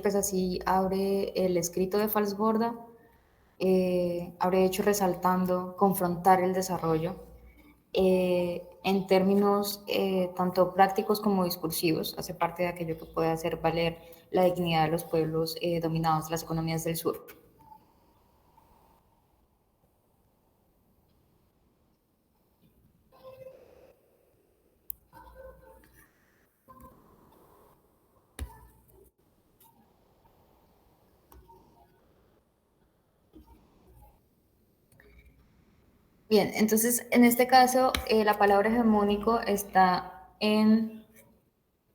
pues así abre el escrito de Falsborda, abre de hecho resaltando confrontar el desarrollo en términos tanto prácticos como discursivos, hace parte de aquello que puede hacer valer la dignidad de los pueblos dominados, las economías del sur. Bien, entonces en este caso la palabra hegemónico está en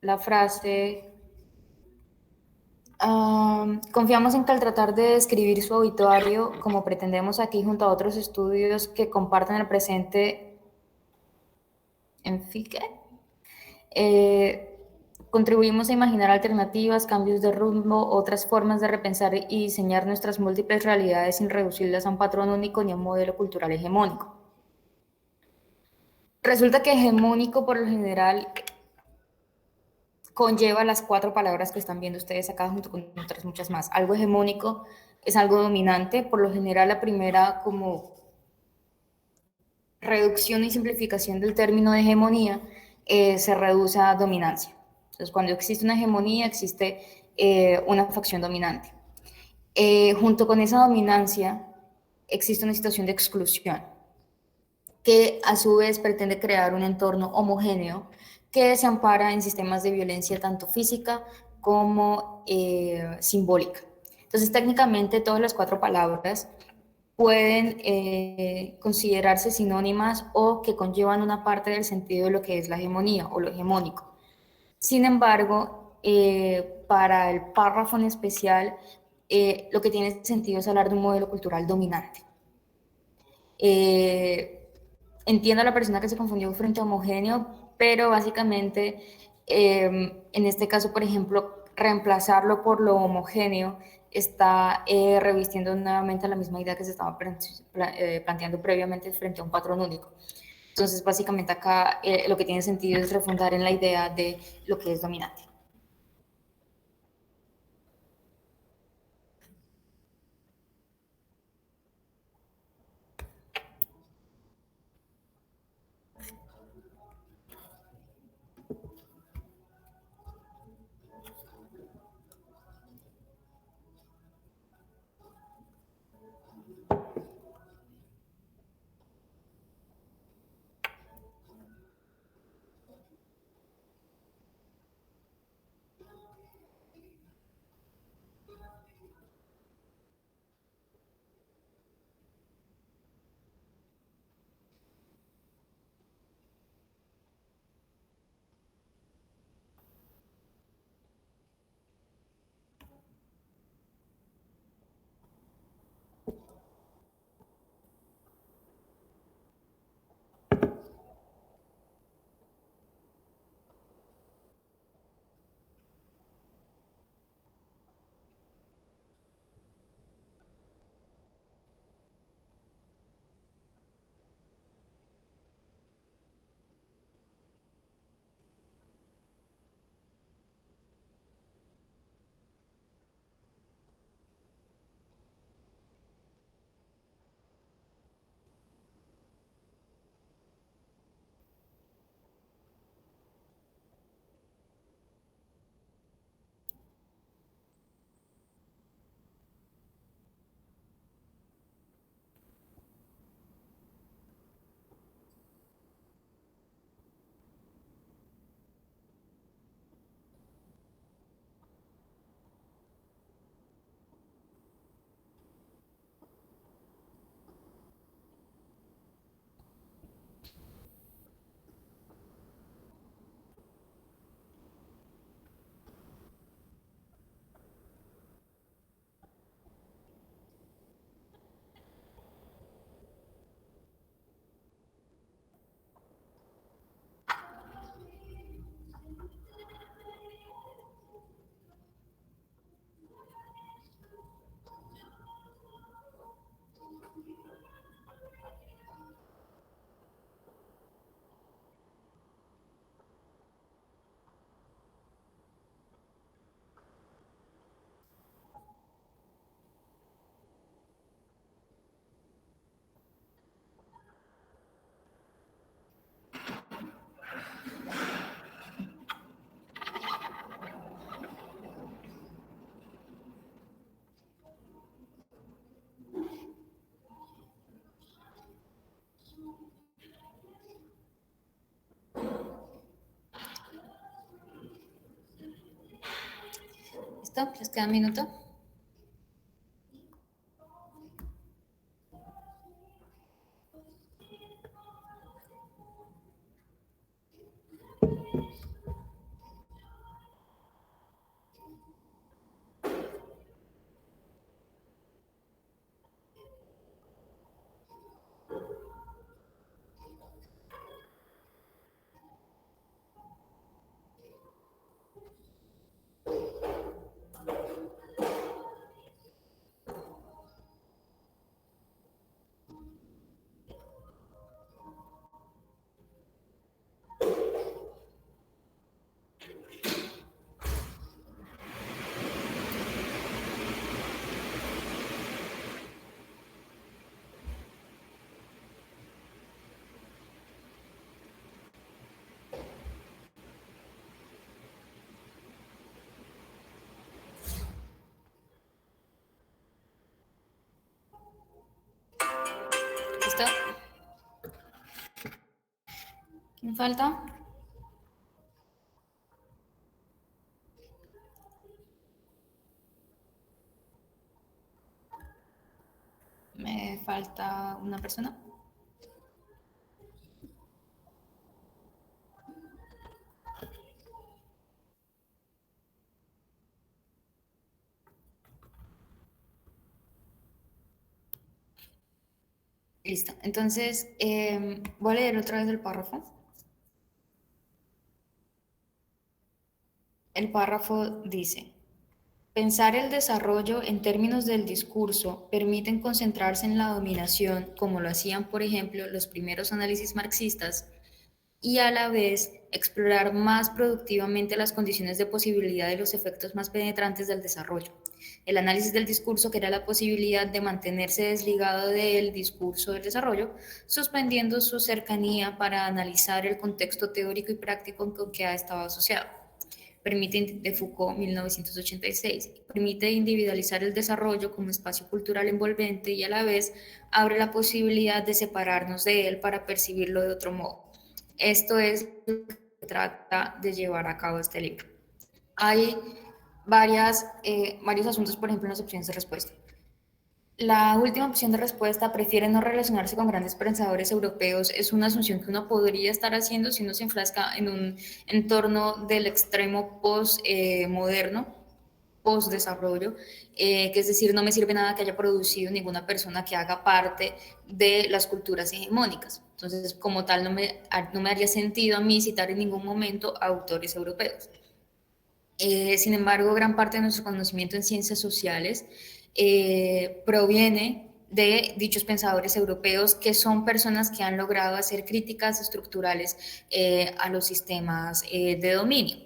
la frase confiamos en que al tratar de describir su obituario, como pretendemos aquí junto a otros estudios que comparten el presente en FICE, contribuimos a imaginar alternativas, cambios de rumbo, otras formas de repensar y diseñar nuestras múltiples realidades sin reducirlas a un patrón único ni a un modelo cultural hegemónico. Resulta que hegemónico por lo general conlleva las 4 palabras que están viendo ustedes acá junto con otras muchas más. Algo hegemónico es algo dominante, por lo general la primera como reducción y simplificación del término de hegemonía se reduce a dominancia. Entonces, cuando existe una hegemonía, existe una facción dominante. Junto con esa dominancia, existe una situación de exclusión, que a su vez pretende crear un entorno homogéneo que se ampara en sistemas de violencia tanto física como simbólica. Entonces, técnicamente, todas las 4 palabras pueden considerarse sinónimas o que conllevan una parte del sentido de lo que es la hegemonía o lo hegemónico. Sin embargo, para el párrafo en especial, lo que tiene sentido es hablar de un modelo cultural dominante. Entiendo a la persona que se confundió frente a homogéneo, pero básicamente, en este caso, por ejemplo, reemplazarlo por lo homogéneo está revistiendo nuevamente la misma idea que se estaba planteando previamente frente a un patrón único. Entonces, básicamente acá lo que tiene sentido es refundar en la idea de lo que es dominante. ¿Listo? ¿Les queda un minuto? ¿Listo? ¿Quién falta? Me falta una persona. Listo. Entonces, voy a leer otra vez el párrafo. El párrafo dice: pensar el desarrollo en términos del discurso permiten concentrarse en la dominación, como lo hacían, por ejemplo, los primeros análisis marxistas, y a la vez explorar más productivamente las condiciones de posibilidad de los efectos más penetrantes del desarrollo. El análisis del discurso crea la posibilidad de mantenerse desligado del discurso del desarrollo, suspendiendo su cercanía para analizar el contexto teórico y práctico con que ha estado asociado. Permite, de Foucault, 1986, permite individualizar el desarrollo como espacio cultural envolvente y a la vez abre la posibilidad de separarnos de él para percibirlo de otro modo. Esto es lo que trata de llevar a cabo este libro. Hay varios asuntos, por ejemplo, en las opciones de respuesta. La última opción de respuesta, prefiere no relacionarse con grandes pensadores europeos, es una asunción que uno podría estar haciendo si uno se enfrasca en un entorno del extremo post-moderno, post-desarrollo, que es decir, no me sirve nada que haya producido ninguna persona que haga parte de las culturas hegemónicas. Entonces, como tal, no me haría sentido a mí citar en ningún momento a autores europeos. Sin embargo, gran parte de nuestro conocimiento en ciencias sociales proviene de dichos pensadores europeos, que son personas que han logrado hacer críticas estructurales a los sistemas de dominio.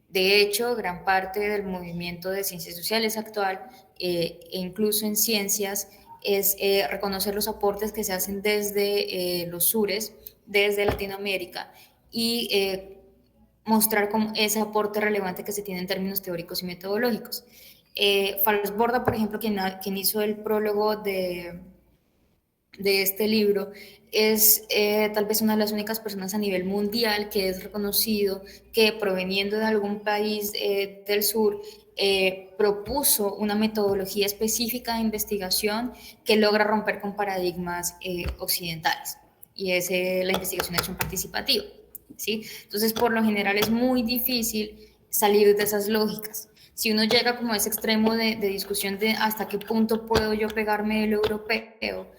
De hecho, gran parte del movimiento de ciencias sociales actual, e incluso en ciencias, es reconocer los aportes que se hacen desde los sures, desde Latinoamérica, y mostrar ese aporte relevante que se tiene en términos teóricos y metodológicos. Falsborda, por ejemplo, quien hizo el prólogo de este libro, es tal vez una de las únicas personas a nivel mundial que es reconocido que, proveniendo de algún país del sur, propuso una metodología específica de investigación que logra romper con paradigmas occidentales, y es la investigación de acción participativa, ¿sí? Entonces, por lo general es muy difícil salir de esas lógicas. Si uno llega como a ese extremo de discusión de hasta qué punto puedo yo pegarme del europeo,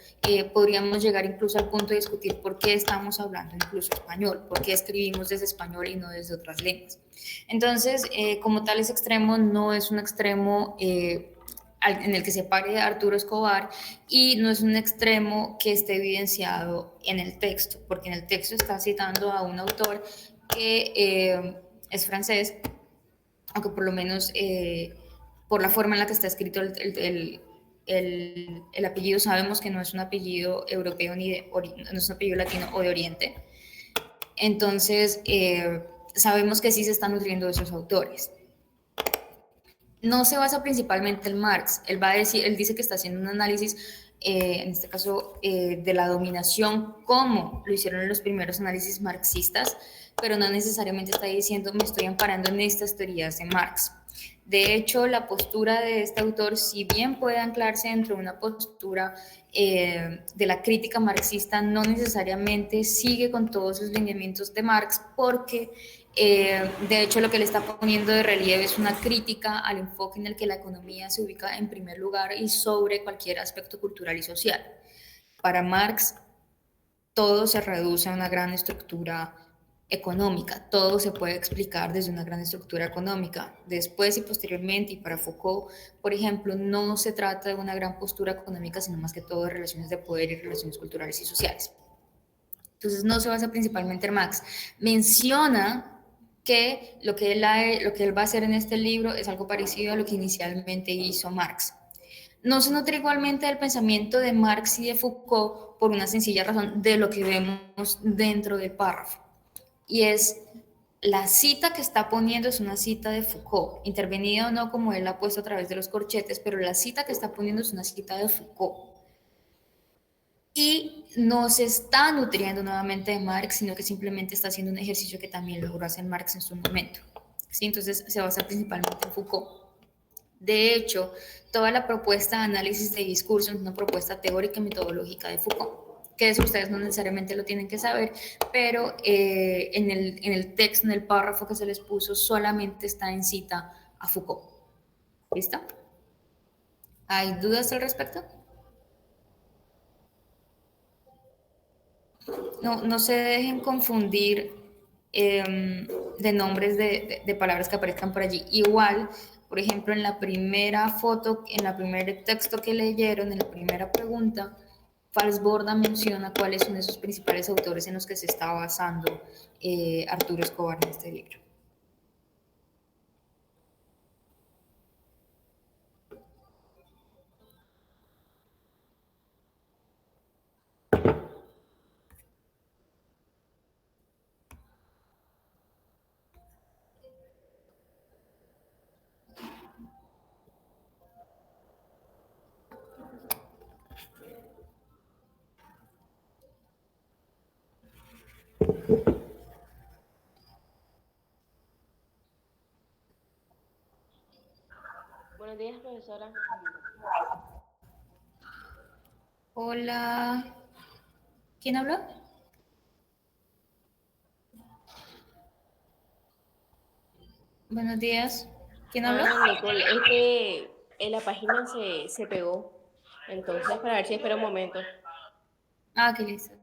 podríamos llegar incluso al punto de discutir por qué estamos hablando incluso español, por qué escribimos desde español y no desde otras lenguas. Entonces, como tal, ese extremo no es un extremo en el que se pare Arturo Escobar, y no es un extremo que esté evidenciado en el texto, porque en el texto está citando a un autor que es francés, aunque por lo menos por la forma en la que está escrito el apellido, sabemos que no es un apellido europeo no es un apellido latino o de Oriente. Entonces, sabemos que sí se están nutriendo de esos autores. No se basa principalmente en Marx. Él dice que está haciendo un análisis, en este caso, de la dominación, como lo hicieron en los primeros análisis marxistas, pero no necesariamente está diciendo me estoy amparando en estas teorías de Marx. De hecho, la postura de este autor, si bien puede anclarse dentro de una postura de la crítica marxista, no necesariamente sigue con todos esos lineamientos de Marx, porque de hecho lo que le está poniendo de relieve es una crítica al enfoque en el que la economía se ubica en primer lugar y sobre cualquier aspecto cultural y social. Para Marx, todo se reduce a una gran estructura económica, todo se puede explicar desde una gran estructura económica. Después y posteriormente, y para Foucault, por ejemplo, no se trata de una gran postura económica, sino más que todo de relaciones de poder y relaciones culturales y sociales. Entonces no se basa principalmente en Marx. Menciona que lo que él va a hacer en este libro es algo parecido a lo que inicialmente hizo Marx. No se nutre igualmente del pensamiento de Marx y de Foucault por una sencilla razón de lo que vemos dentro del párrafo. Y es la cita que está poniendo es una cita de Foucault, intervenida o no como él la ha puesto a través de los corchetes, pero la cita que está poniendo es una cita de Foucault. Y no se está nutriendo nuevamente de Marx, sino que simplemente está haciendo un ejercicio que también logró hacer Marx en su momento. ¿Sí? Entonces se basa principalmente en Foucault. De hecho, toda la propuesta de análisis de discurso es una propuesta teórica y metodológica de Foucault, que eso ustedes no necesariamente lo tienen que saber, pero en el texto, en el párrafo que se les puso, solamente está en cita a Foucault. ¿Listo? ¿Hay dudas al respecto? No se dejen confundir de nombres de palabras que aparezcan por allí. Igual, por ejemplo, en la primera foto, en el primer texto que leyeron, en la primera pregunta, Falsborda menciona cuáles son esos principales autores en los que se está basando Arturo Escobar en este libro. Buenos días, profesora. Hola, ¿quién habló? Buenos días, ¿quién habló? Ah, Nicole, es que en la página se pegó. Entonces, para ver si espera un momento. Ah, qué listo.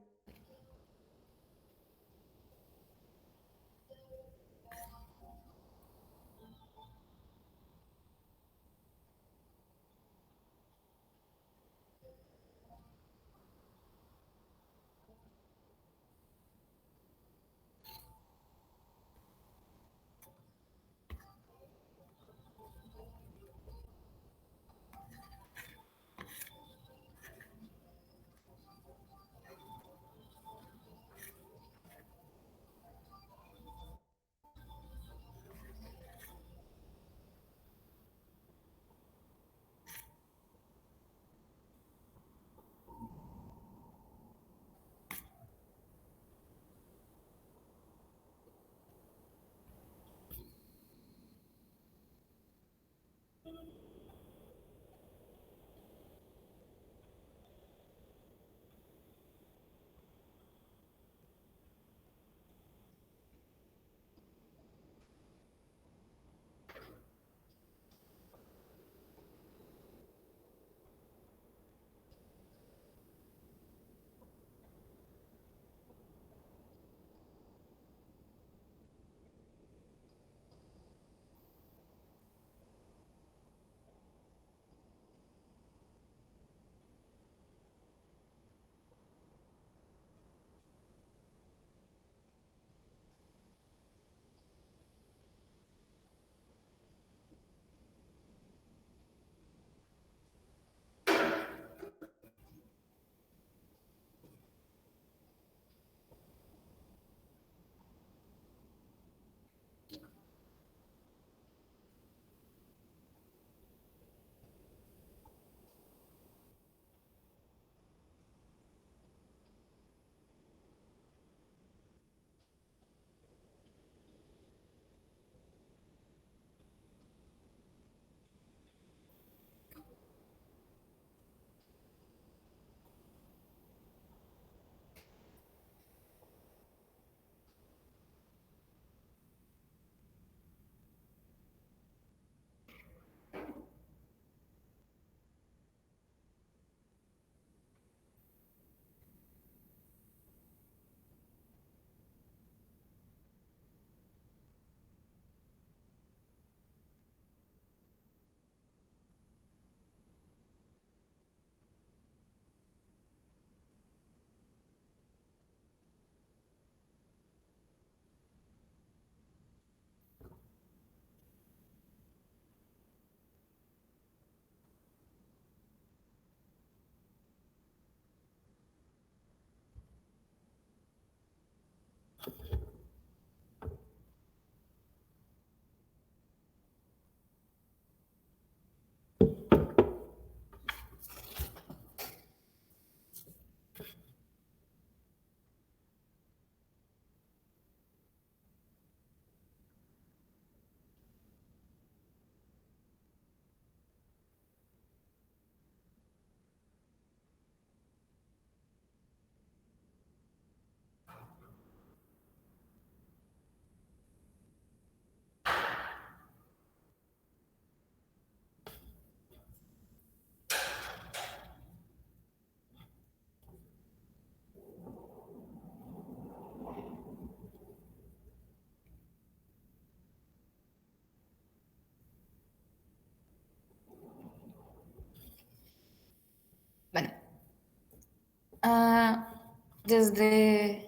Desde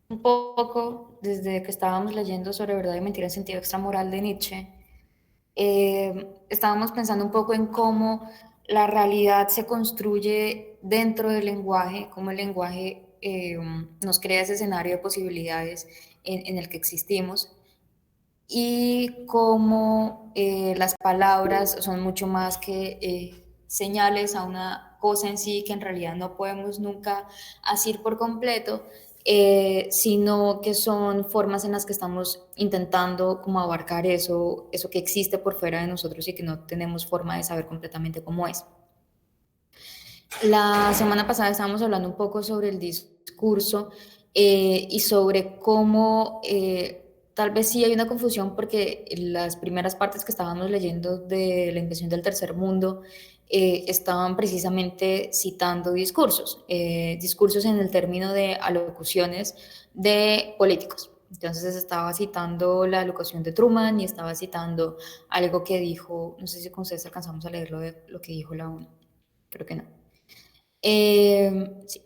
un poco, desde que estábamos leyendo sobre verdad y mentira en sentido extramoral de Nietzsche, estábamos pensando un poco en cómo la realidad se construye dentro del lenguaje, cómo el lenguaje nos crea ese escenario de posibilidades en el que existimos y cómo las palabras son mucho más que señales a una cosa en sí que en realidad no podemos nunca asir por completo, sino que son formas en las que estamos intentando como abarcar eso que existe por fuera de nosotros y que no tenemos forma de saber completamente cómo es. La semana pasada estábamos hablando un poco sobre el discurso y sobre cómo tal vez sí hay una confusión porque las primeras partes que estábamos leyendo de la invención del tercer mundo estaban precisamente citando discursos, discursos en el término de alocuciones de políticos. Entonces estaba citando la alocución de Truman y estaba citando algo que dijo, no sé si con ustedes alcanzamos a leer lo que dijo la ONU, creo que no. Sí.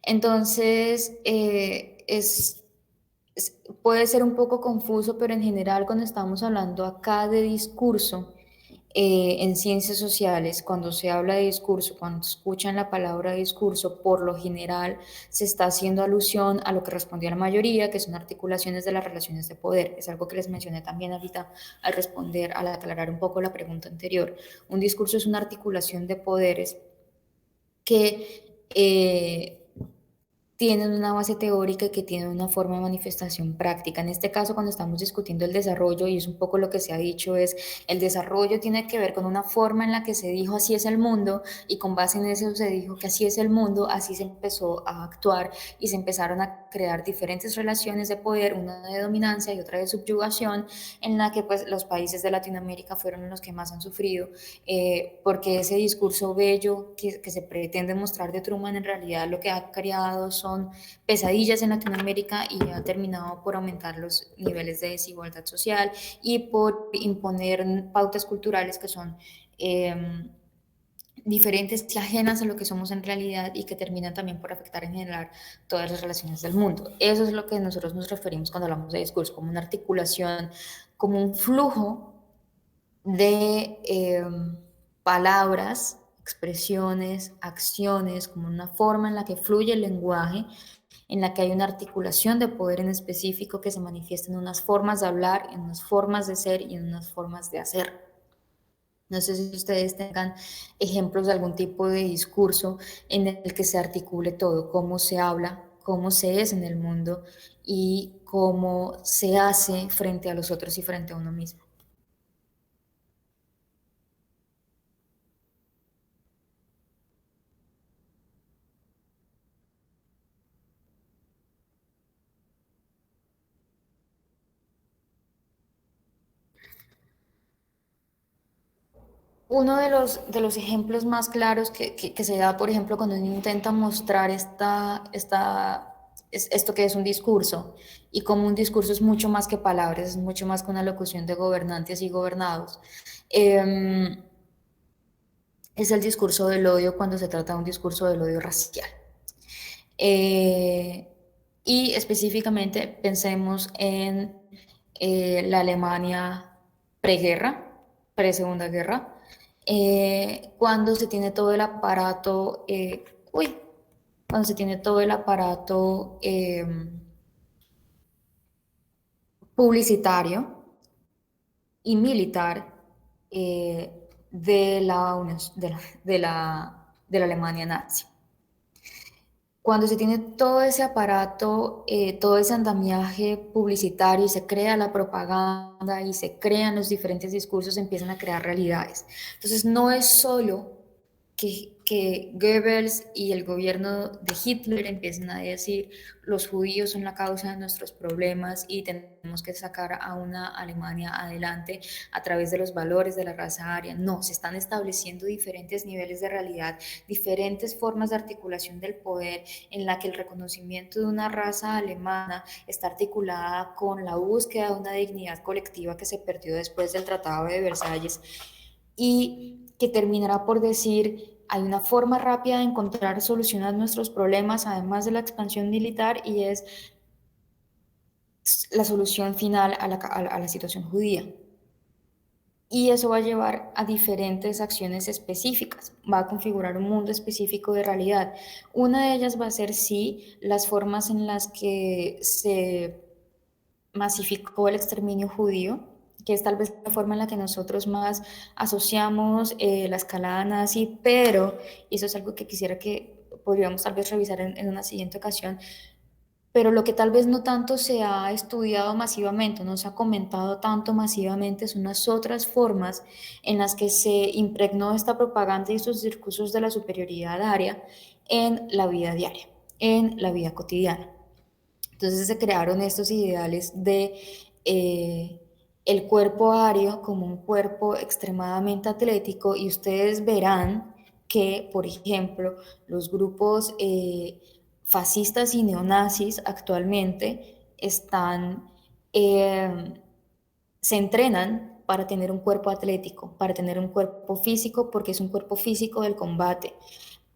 Entonces, puede ser un poco confuso, pero en general cuando estamos hablando acá de discurso, en ciencias sociales, cuando se habla de discurso, cuando escuchan la palabra discurso, por lo general se está haciendo alusión a lo que respondió la mayoría, que son articulaciones de las relaciones de poder. Es algo que les mencioné también ahorita al responder, al aclarar un poco la pregunta anterior. Un discurso es una articulación de poderes que tienen una base teórica y que tienen una forma de manifestación práctica. En este caso, cuando estamos discutiendo el desarrollo, y es un poco lo que se ha dicho, es el desarrollo tiene que ver con una forma en la que se dijo así es el mundo, y con base en eso se dijo que así es el mundo, así se empezó a actuar y se empezaron a crear diferentes relaciones de poder, una de dominancia y otra de subyugación, en la que pues los países de Latinoamérica fueron los que más han sufrido, porque ese discurso bello que se pretende mostrar de Truman en realidad lo que ha creado son pesadillas en Latinoamérica y ha terminado por aumentar los niveles de desigualdad social y por imponer pautas culturales que son diferentes y ajenas a lo que somos en realidad y que terminan también por afectar en general todas las relaciones del mundo. Eso es lo que nosotros nos referimos cuando hablamos de discurso, como una articulación, como un flujo de palabras, expresiones, acciones, como una forma en la que fluye el lenguaje, en la que hay una articulación de poder en específico que se manifiesta en unas formas de hablar, en unas formas de ser y en unas formas de hacer. No sé si ustedes tengan ejemplos de algún tipo de discurso en el que se articule todo, cómo se habla, cómo se es en el mundo y cómo se hace frente a los otros y frente a uno mismo. Uno de los ejemplos más claros que se da, por ejemplo, cuando uno intenta mostrar esto que es un discurso y como un discurso es mucho más que palabras, es mucho más que una locución de gobernantes y gobernados, eh, es el discurso del odio cuando se trata de un discurso del odio racial. Eh, y específicamente pensemos en la Alemania preguerra, pre-segunda guerra, cuando se tiene todo el aparato, cuando se tiene todo el aparato publicitario y militar de la Alemania nazi. Cuando se tiene todo ese aparato, todo ese andamiaje publicitario y se crea la propaganda y se crean los diferentes discursos, se empiezan a crear realidades. Entonces, no es solo que Goebbels y el gobierno de Hitler empiecen a decir los judíos son la causa de nuestros problemas y tenemos que sacar a una Alemania adelante a través de los valores de la raza aria. No, se están estableciendo diferentes niveles de realidad, diferentes formas de articulación del poder en la que el reconocimiento de una raza alemana está articulada con la búsqueda de una dignidad colectiva que se perdió después del Tratado de Versalles y que terminará por decir hay una forma rápida de encontrar solucionar nuestros problemas, además de la expansión militar, y es la solución final a la situación judía. Y eso va a llevar a diferentes acciones específicas, va a configurar un mundo específico de realidad. Una de ellas va a ser, sí, las formas en las que se masificó el exterminio judío, que es tal vez la forma en la que nosotros más asociamos la escalada nazi, pero, y eso es algo que quisiera que podríamos tal vez revisar en una siguiente ocasión, pero lo que tal vez no tanto se ha estudiado masivamente, no se ha comentado tanto masivamente, son las otras formas en las que se impregnó esta propaganda y estos discursos de la superioridad aria en la vida diaria, en la vida cotidiana. Entonces se crearon estos ideales de el cuerpo ario como un cuerpo extremadamente atlético, y ustedes verán que, por ejemplo, los grupos fascistas y neonazis actualmente eh, se entrenan para tener un cuerpo atlético, para tener un cuerpo físico, porque es un cuerpo físico del combate.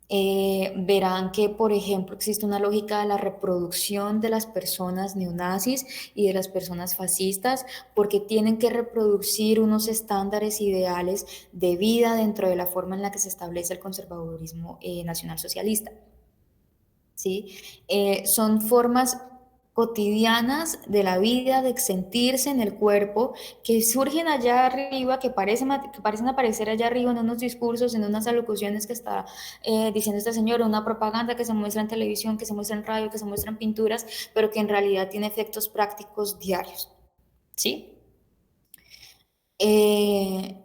Verán que, por ejemplo, existe una lógica de la reproducción de las personas neonazis y de las personas fascistas, porque tienen que reproducir unos estándares ideales de vida dentro de la forma en la que se establece el conservadurismo nacionalsocialista. ¿Sí? Son formas cotidianas de la vida, de sentirse en el cuerpo, que surgen allá arriba, que parecen aparecer allá arriba en unos discursos, en unas alocuciones que está diciendo este señor, una propaganda que se muestra en televisión, que se muestra en radio, que se muestra en pinturas, pero que en realidad tiene efectos prácticos diarios. ¿Sí? Eh,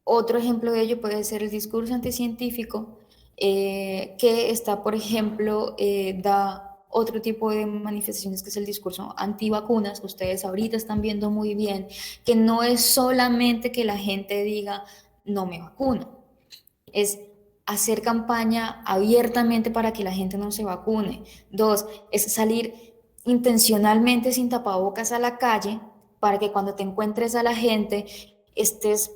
Otro ejemplo de ello puede ser el discurso anticientífico, que está, por ejemplo, da otro tipo de manifestaciones, que es el discurso antivacunas, que ustedes ahorita están viendo muy bien, que no es solamente que la gente diga no me vacuno, es hacer campaña abiertamente para que la gente no se vacune. Dos, es salir intencionalmente sin tapabocas a la calle para que cuando te encuentres a la gente estés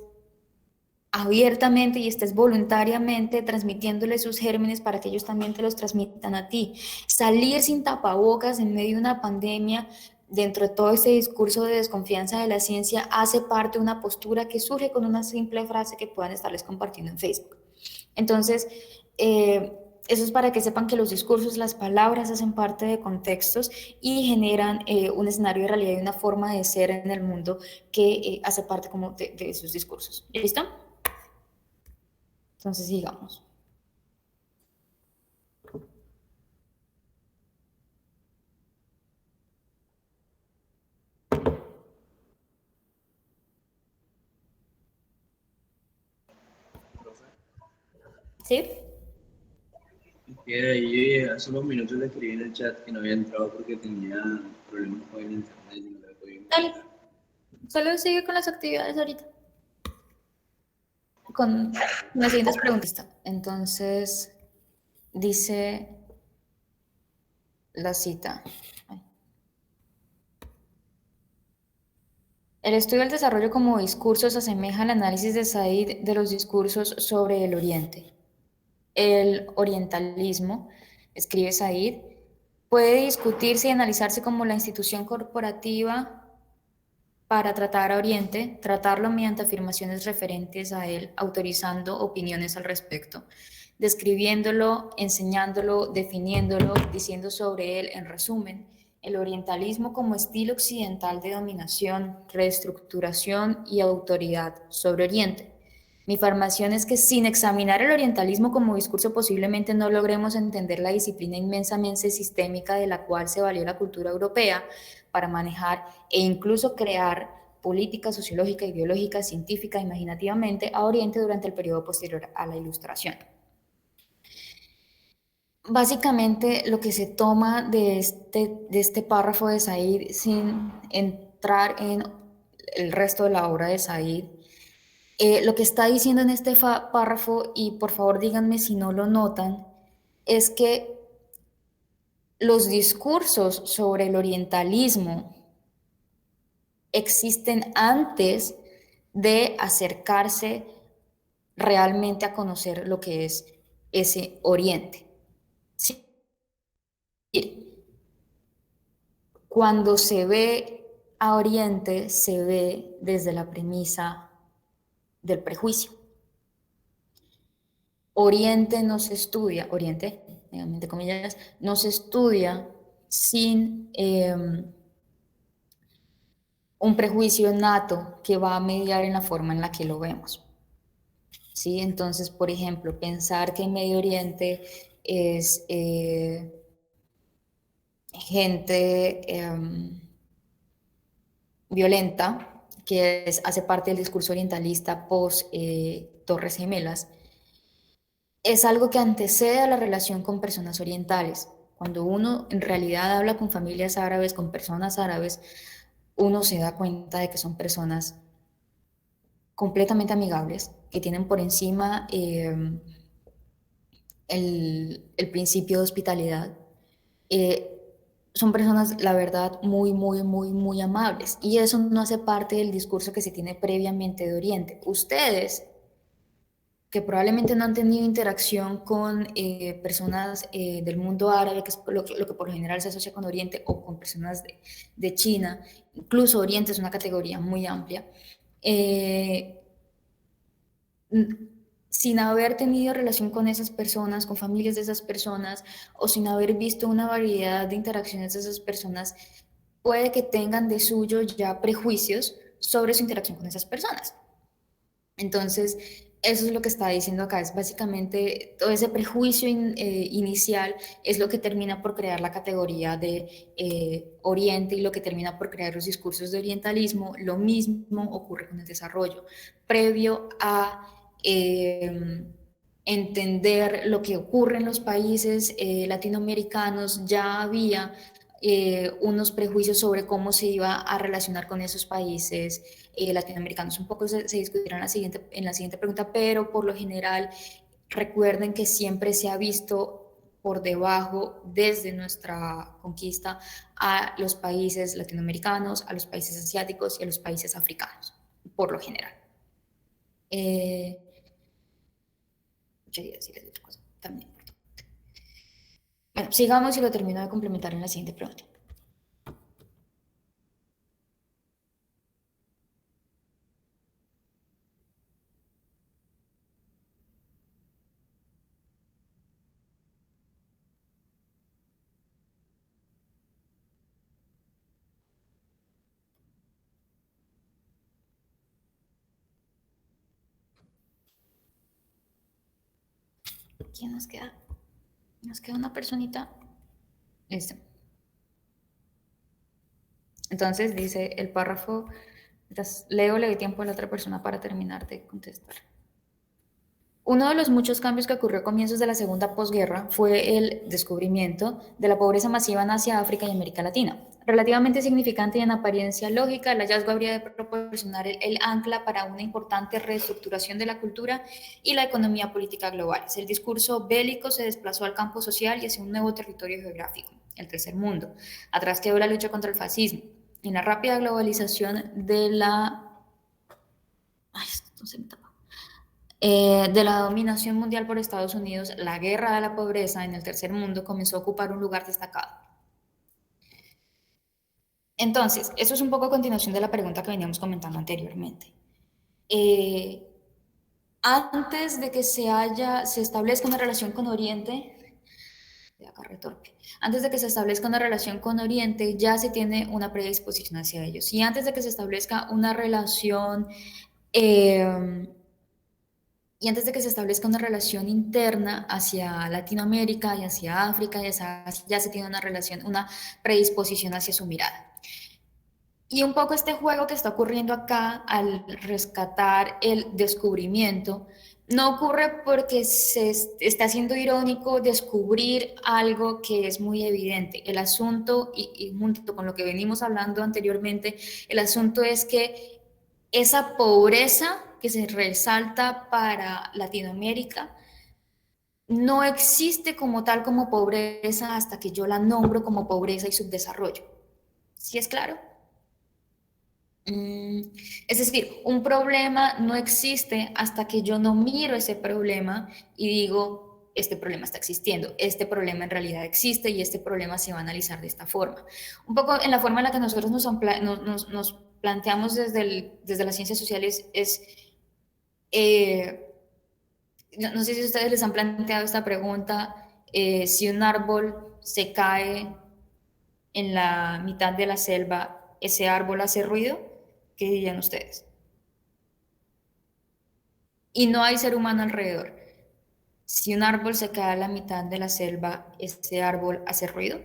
abiertamente y estés voluntariamente transmitiéndole sus gérmenes para que ellos también te los transmitan a ti. Salir sin tapabocas en medio de una pandemia, dentro de todo este discurso de desconfianza de la ciencia, hace parte de una postura que surge con una simple frase que puedan estarles compartiendo en Facebook. Entonces, eso es para que sepan que los discursos, las palabras hacen parte de contextos y generan un escenario de realidad y una forma de ser en el mundo que hace parte como de esos discursos. ¿Listo? Entonces, sigamos. ¿Sí? Que ahí hace unos minutos le escribí en el chat que no había entrado porque tenía problemas con el internet y no le podía Dale. ingresar. Solo sigue con las actividades ahorita. Con las siguientes preguntas. Entonces, dice la cita. El estudio del desarrollo como discursos asemeja al análisis de Said de los discursos sobre el Oriente. El orientalismo, escribe Said, puede discutirse y analizarse como la institución corporativa para tratar a Oriente, tratarlo mediante afirmaciones referentes a él, autorizando opiniones al respecto, describiéndolo, enseñándolo, definiéndolo, diciendo sobre él, en resumen, el orientalismo como estilo occidental de dominación, reestructuración y autoridad sobre Oriente. Mi afirmación es que sin examinar el orientalismo como discurso posiblemente no logremos entender la disciplina inmensamente sistémica de la cual se valió la cultura europea para manejar e incluso crear política sociológica, ideológica, científica, imaginativamente a Oriente durante el periodo posterior a la Ilustración. Básicamente lo que se toma de este párrafo de Said, sin entrar en el resto de la obra de Said, lo que está diciendo en este párrafo, y por favor díganme si no lo notan, es que los discursos sobre el orientalismo existen antes de acercarse realmente a conocer lo que es ese Oriente. Sí. Cuando se ve a Oriente, se ve desde la premisa del prejuicio. Oriente no se estudia, Oriente, entre comillas, no se estudia sin un prejuicio nato que va a mediar en la forma en la que lo vemos. ¿Sí? Entonces, por ejemplo, pensar que en Medio Oriente es gente violenta, que hace parte del discurso orientalista post Torres Gemelas, es algo que antecede a la relación con personas orientales. Cuando uno en realidad habla con familias árabes, con personas árabes, uno se da cuenta de que son personas completamente amigables, que tienen por encima el principio de hospitalidad. Eh, Son personas, la verdad, muy, muy, muy, muy amables. Y eso no hace parte del discurso que se tiene previamente de Oriente. Ustedes, que probablemente no han tenido interacción con personas del mundo árabe, que es lo que por lo general se asocia con Oriente, o con personas de China, incluso Oriente es una categoría muy amplia, eh, sin haber tenido relación con esas personas, con familias de esas personas, o sin haber visto una variedad de interacciones de esas personas, puede que tengan de suyo ya prejuicios sobre su interacción con esas personas. Entonces, eso es lo que está diciendo acá, es básicamente todo ese prejuicio inicial es lo que termina por crear la categoría de Oriente y lo que termina por crear los discursos de orientalismo. Lo mismo ocurre con el desarrollo. Previo a entender lo que ocurre en los países latinoamericanos, ya había unos prejuicios sobre cómo se iba a relacionar con esos países latinoamericanos. Un poco se discutirá en la siguiente pregunta, pero por lo general recuerden que siempre se ha visto por debajo desde nuestra conquista a los países latinoamericanos, a los países asiáticos y a los países africanos, por lo general. Quería decir otra cosa también. Bueno, sigamos y lo termino de complementar en la siguiente pregunta. ¿Quién nos queda? Nos queda una personita. Listo. Entonces dice el párrafo, leo, le doy tiempo a la otra persona para terminar de contestar. Uno de los muchos cambios que ocurrió a comienzos de la segunda posguerra fue el descubrimiento de la pobreza masiva en Asia, África y América Latina. Relativamente significante y en apariencia lógica, el hallazgo habría de proporcionar el ancla para una importante reestructuración de la cultura y la economía política globales. El discurso bélico se desplazó al campo social y hacia un nuevo territorio geográfico, el tercer mundo. Atrás quedó la lucha contra el fascismo. En la rápida globalización de la... Ay, esto se me tapa. De la dominación mundial por Estados Unidos, la guerra de la pobreza en el tercer mundo comenzó a ocupar un lugar destacado. Entonces, eso es un poco a continuación de la pregunta que veníamos comentando anteriormente. Antes de que se establezca una relación con Oriente, antes de que se establezca una relación con Oriente, ya se tiene una predisposición hacia ellos. Y antes de que se establezca una relación y antes de que se establezca una relación interna hacia Latinoamérica y hacia África, ya se tiene una relación, una predisposición hacia su mirada. Y un poco este juego que está ocurriendo acá al rescatar el descubrimiento, no ocurre porque se está haciendo irónico descubrir algo que es muy evidente. El asunto, y junto con lo que venimos hablando anteriormente, el asunto es que esa pobreza que se resalta para Latinoamérica no existe como tal como pobreza hasta que yo la nombro como pobreza y subdesarrollo. ¿Sí es claro? Mm, Es decir, un problema no existe hasta que yo no miro ese problema y digo, este problema está existiendo, este problema en realidad existe y este problema se va a analizar de esta forma. Un poco en la forma en la que nosotros nos planteamos desde las ciencias sociales es, eh, no sé si ustedes les han planteado esta pregunta, si un árbol se cae en la mitad de la selva, ¿ese árbol hace ruido? ¿Qué dirían ustedes? Y no hay ser humano alrededor. Si un árbol se cae a la mitad de la selva, ¿ese árbol hace ruido?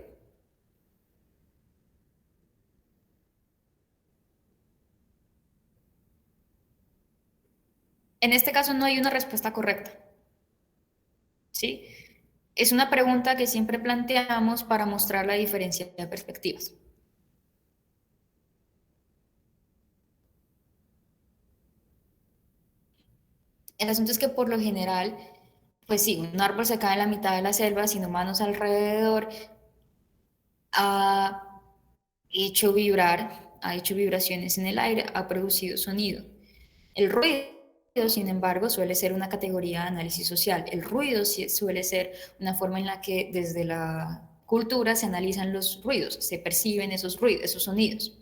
En este caso no hay una respuesta correcta, ¿sí? Es una pregunta que siempre planteamos para mostrar la diferencia de perspectivas. El asunto es que por lo general, pues sí, un árbol se cae en la mitad de la selva sin humanos alrededor, ha hecho vibrar, ha hecho vibraciones en el aire, ha producido sonido. El ruido, sin embargo, suele ser una categoría de análisis social. El ruido suele ser una forma en la que desde la cultura se analizan los ruidos, se perciben esos ruidos, esos sonidos.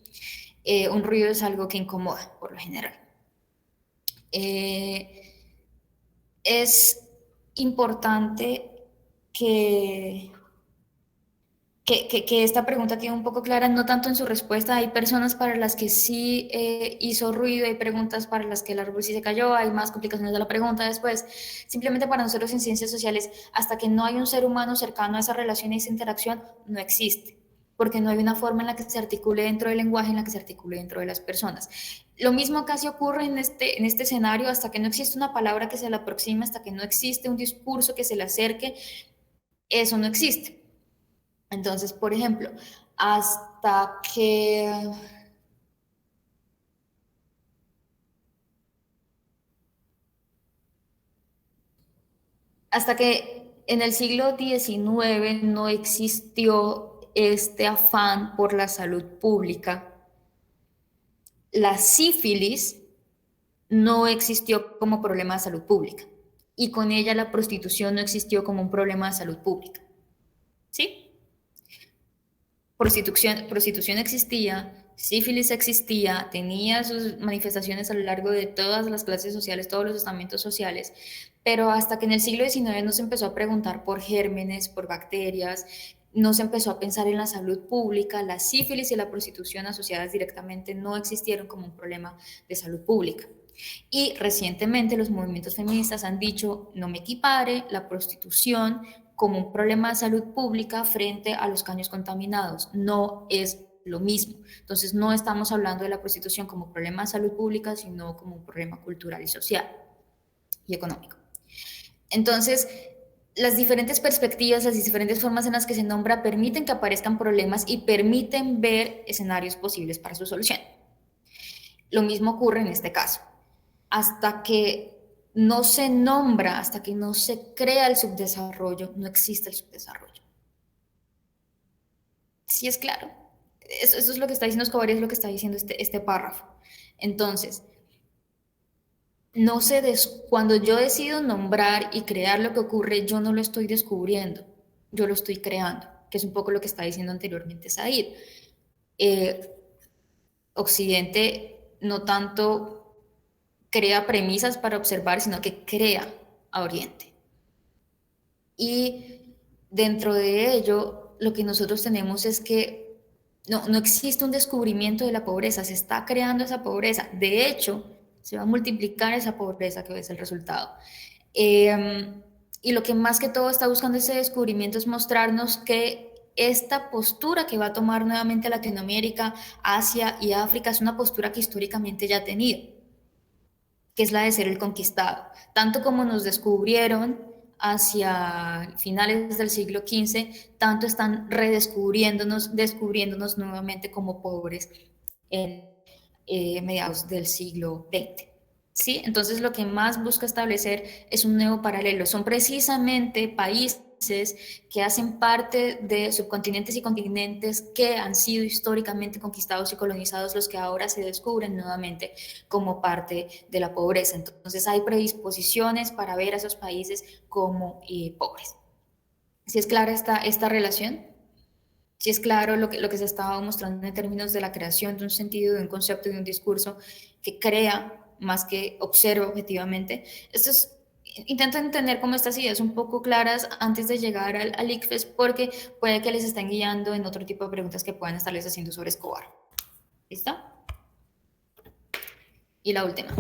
Un ruido es algo que incomoda, por lo general. Eh, es importante que que esta pregunta quede un poco clara, no tanto en su respuesta. Hay personas para las que sí hizo ruido, hay preguntas para las que el árbol sí se cayó, hay más complicaciones de la pregunta después. Simplemente para nosotros en ciencias sociales, hasta que no hay un ser humano cercano a esa relación y esa interacción, no existe, porque no hay una forma en la que se articule dentro del lenguaje, en la que se articule dentro de las personas. Lo mismo casi ocurre en este escenario, hasta que no existe una palabra que se le aproxime, hasta que no existe un discurso que se le acerque, eso no existe. Entonces, por ejemplo, hasta que hasta que en el siglo XIX no existió este afán por la salud pública, la sífilis no existió como problema de salud pública y con ella la prostitución no existió como un problema de salud pública. ¿Sí? Prostitución existía, sífilis existía, tenía sus manifestaciones a lo largo de todas las clases sociales, todos los estamentos sociales, pero hasta que en el siglo XIX no se empezó a preguntar por gérmenes, por bacterias, no se empezó a pensar en la salud pública, la sífilis y la prostitución asociadas directamente no existieron como un problema de salud pública. Y recientemente los movimientos feministas han dicho, no me equipare la prostitución como un problema de salud pública frente a los caños contaminados. No es lo mismo. Entonces no estamos hablando de la prostitución como problema de salud pública, sino como un problema cultural y social y económico. Entonces, las diferentes perspectivas, las diferentes formas en las que se nombra permiten que aparezcan problemas y permiten ver escenarios posibles para su solución. Lo mismo ocurre en este caso. Hasta que no se nombra, hasta que no se crea el subdesarrollo, no existe el subdesarrollo. Sí es claro. Eso es lo que está diciendo Escobar y es lo que está diciendo este párrafo. Entonces, no se cuando yo decido nombrar y crear lo que ocurre, yo no lo estoy descubriendo, yo lo estoy creando, que es un poco lo que está diciendo anteriormente Said. Occidente no tanto crea premisas para observar, sino que crea a Oriente. Y dentro de ello, lo que nosotros tenemos es que no existe un descubrimiento de la pobreza, se está creando esa pobreza. De hecho, se va a multiplicar esa pobreza que es el resultado. Y lo que más que todo está buscando ese descubrimiento es mostrarnos que esta postura que va a tomar nuevamente Latinoamérica, Asia y África es una postura que históricamente ya ha tenido, que es la de ser el conquistado. Tanto como nos descubrieron hacia finales del siglo XV, tanto están descubriéndonos nuevamente como pobres en mediados del siglo XX. ¿Sí? Entonces lo que más busca establecer es un nuevo paralelo. Son precisamente países que hacen parte de subcontinentes y continentes que han sido históricamente conquistados y colonizados, los que ahora se descubren nuevamente como parte de la pobreza. Entonces hay predisposiciones para ver a esos países como pobres. ¿Si es clara esta relación? Si es claro lo que se estaba mostrando en términos de la creación de un sentido, de un concepto, de un discurso que crea más que observa objetivamente. Esto es, intento entender cómo estas ideas un poco claras antes de llegar al ICFES, porque puede que les estén guiando en otro tipo de preguntas que puedan estarles haciendo sobre Escobar. ¿Listo? Y la última.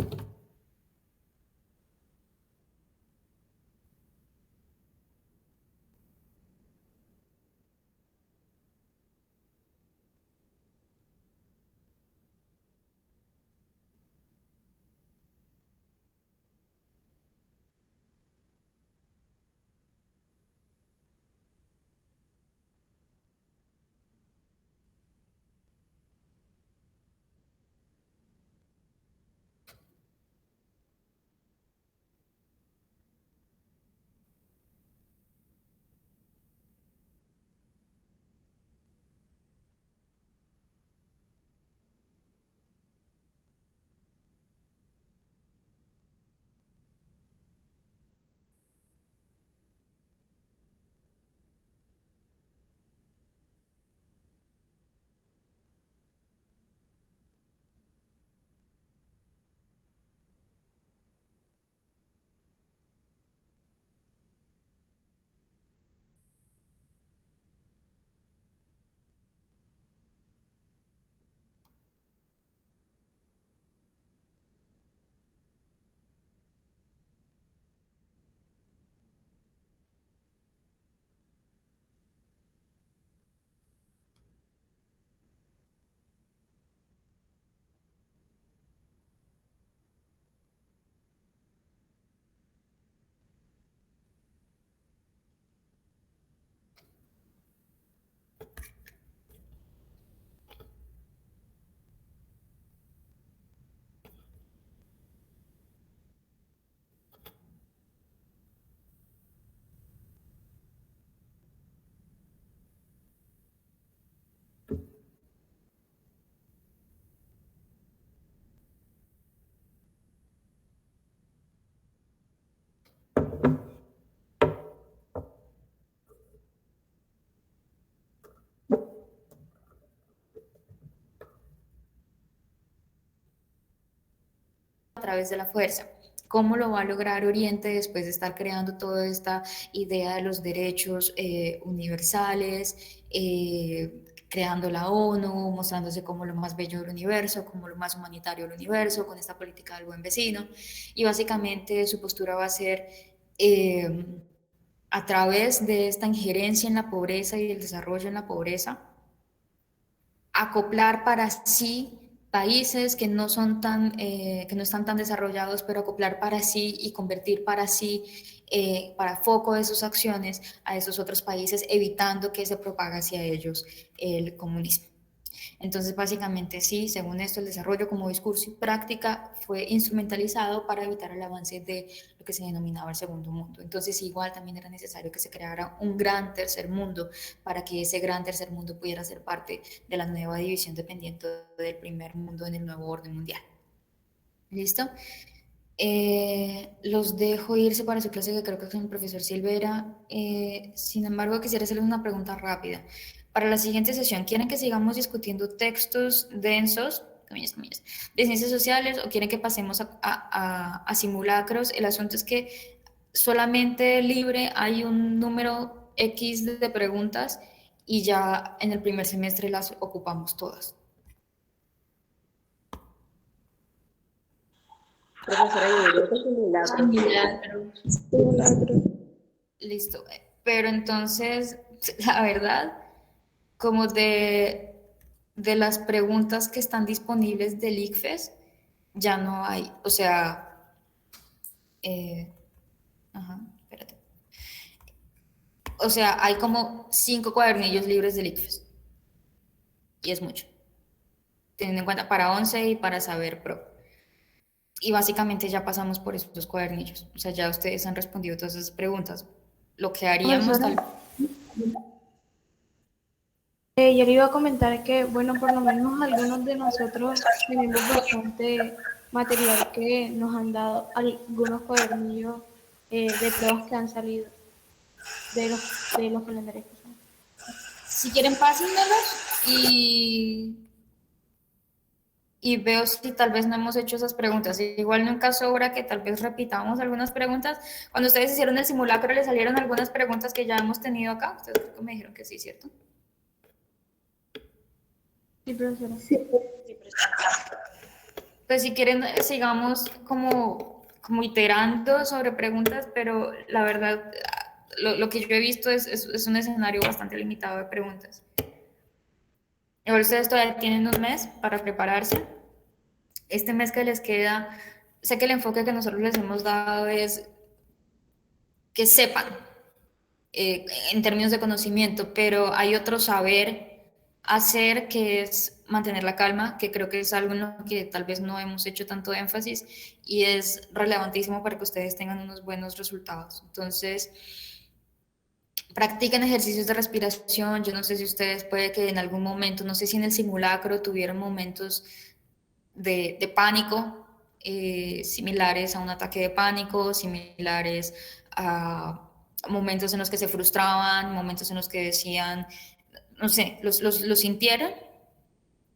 A través de la fuerza. ¿Cómo lo va a lograr Oriente después de estar creando toda esta idea de los derechos universales, creando la ONU, mostrándose como lo más bello del universo, como lo más humanitario del universo, con esta política del buen vecino? Y básicamente su postura va a ser eh, a través de esta injerencia en la pobreza y el desarrollo en la pobreza, acoplar para sí países que no son tan, que no están tan desarrollados, pero acoplar para sí y convertir para sí, para foco de sus acciones a esos otros países, evitando que se propague hacia ellos el comunismo. Entonces, básicamente sí, según esto, el desarrollo como discurso y práctica fue instrumentalizado para evitar el avance de lo que se denominaba el segundo mundo. Entonces, igual también era necesario que se creara un gran tercer mundo para que ese gran tercer mundo pudiera ser parte de la nueva división dependiente del primer mundo en el nuevo orden mundial. ¿Listo? Los dejo irse para su clase, que creo que es con el profesor Silvera. Sin embargo, quisiera hacerles una pregunta rápida. Para la siguiente sesión, ¿quieren que sigamos discutiendo textos densos, comillas, comillas, de ciencias sociales, o quieren que pasemos a simulacros? El asunto es que solamente libre hay un número X de preguntas y ya en el primer semestre las ocupamos todas. Profesora, yo diría que simulacro. Simulacros. Simulacro. Listo. Pero entonces, la verdad, como de las preguntas que están disponibles del ICFES, ya no hay. O sea, ajá, espérate. O sea, hay como 5 cuadernillos libres del ICFES. Y es mucho. Teniendo en cuenta para 11 y para Saber Pro. Y básicamente ya pasamos por esos 2 cuadernillos. O sea, ya ustedes han respondido todas esas preguntas. lo que haríamos tal Profesora, yo le iba a comentar que, bueno, por lo menos algunos de nosotros tenemos bastante material que nos han dado, algunos cuadernillos de pruebas que han salido de los calendarios que son. Si quieren, pásenmelos y veo si tal vez no hemos hecho esas preguntas. Igual nunca sobra que tal vez repitamos algunas preguntas. Cuando ustedes hicieron el simulacro, ¿les salieron algunas preguntas que ya hemos tenido acá? Ustedes creo que me dijeron que sí, ¿cierto? Sí, profesora. Pues si quieren, sigamos como iterando sobre preguntas, pero la verdad, lo que yo he visto es un escenario bastante limitado de preguntas. Igual ustedes todavía tienen un mes para prepararse. Este mes que les queda, sé que el enfoque que nosotros les hemos dado es que sepan en términos de conocimiento, pero hay otro saber hacer que es mantener la calma, que creo que es algo en lo que tal vez no hemos hecho tanto énfasis y es relevantísimo para que ustedes tengan unos buenos resultados. Entonces, practiquen ejercicios de respiración. Yo no sé si ustedes puede que en algún momento, no sé si en el simulacro tuvieron momentos de pánico, similares a un ataque de pánico, similares a momentos en los que se frustraban, momentos en los que decían, no sé, ¿los sintieron?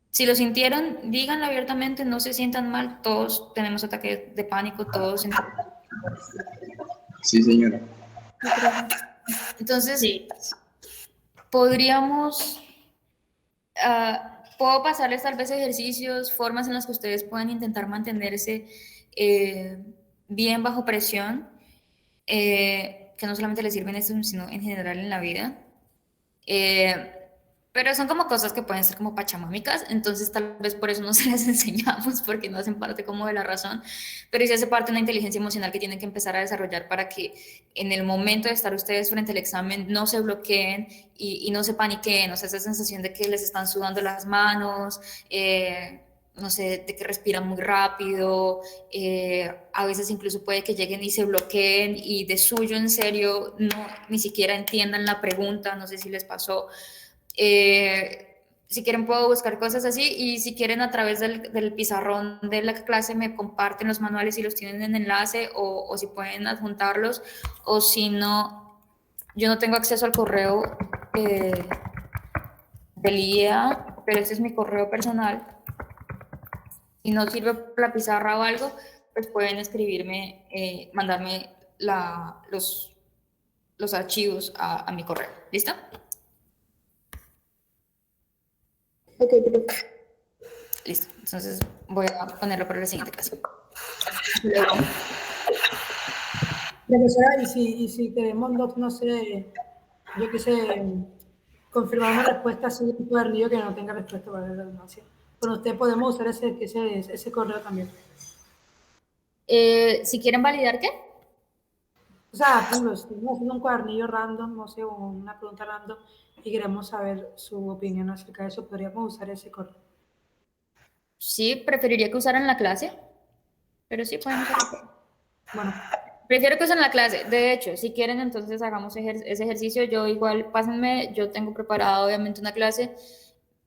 Si lo sintieron, díganlo abiertamente, no se sientan mal, todos tenemos ataque de pánico, todos. Sí, señora. Entonces, Sí. podríamos, puedo pasarles tal vez ejercicios, formas en las que ustedes pueden intentar mantenerse bien bajo presión, que no solamente les sirven esto, sino en general en la vida. Pero son como cosas que pueden ser como pachamámicas, entonces tal vez por eso no se las enseñamos, porque no hacen parte como de la razón, pero sí hace parte de una inteligencia emocional que tienen que empezar a desarrollar para que en el momento de estar ustedes frente al examen no se bloqueen y no se paniqueen, o sea, esa sensación de que les están sudando las manos, no sé, de que respiran muy rápido, a veces incluso puede que lleguen y se bloqueen y de suyo en serio no, ni siquiera entiendan la pregunta, no sé si les pasó. Si quieren puedo buscar cosas así y si quieren a través del pizarrón de la clase me comparten los manuales y los tienen en enlace o si pueden adjuntarlos o si no, yo no tengo acceso al correo del IEA, pero ese es mi correo personal. Si no sirve la pizarra o algo, pues pueden escribirme, mandarme los archivos a mi correo. ¿Listo? Ok, Listo. Entonces voy a ponerlo para la siguiente clase. Profesora, y si queremos, no sé, yo quise confirmar una respuesta así de un cuadernillo que no tenga respuesta para la redundancia. Con usted podemos usar ese correo también. Si quieren validar, ¿qué? O sea, por ejemplo, si estamos haciendo un cuadernillo random, no sé, o una pregunta random, y queremos saber su opinión acerca de eso, podríamos usar ese correo. Sí, preferiría que usaran la clase, pero sí pueden usar. Bueno, Prefiero que usen la clase. De hecho, si quieren, entonces hagamos ese ejercicio. Yo igual, pásenme, yo tengo preparado obviamente una clase,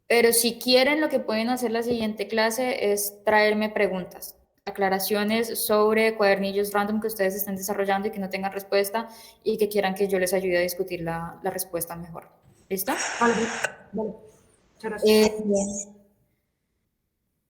pero si quieren, lo que pueden hacer la siguiente clase es traerme preguntas, aclaraciones sobre cuadernillos random que ustedes estén desarrollando y que no tengan respuesta y que quieran que yo les ayude a discutir la respuesta mejor. ¿Listo? vale. Muchas gracias. Bien.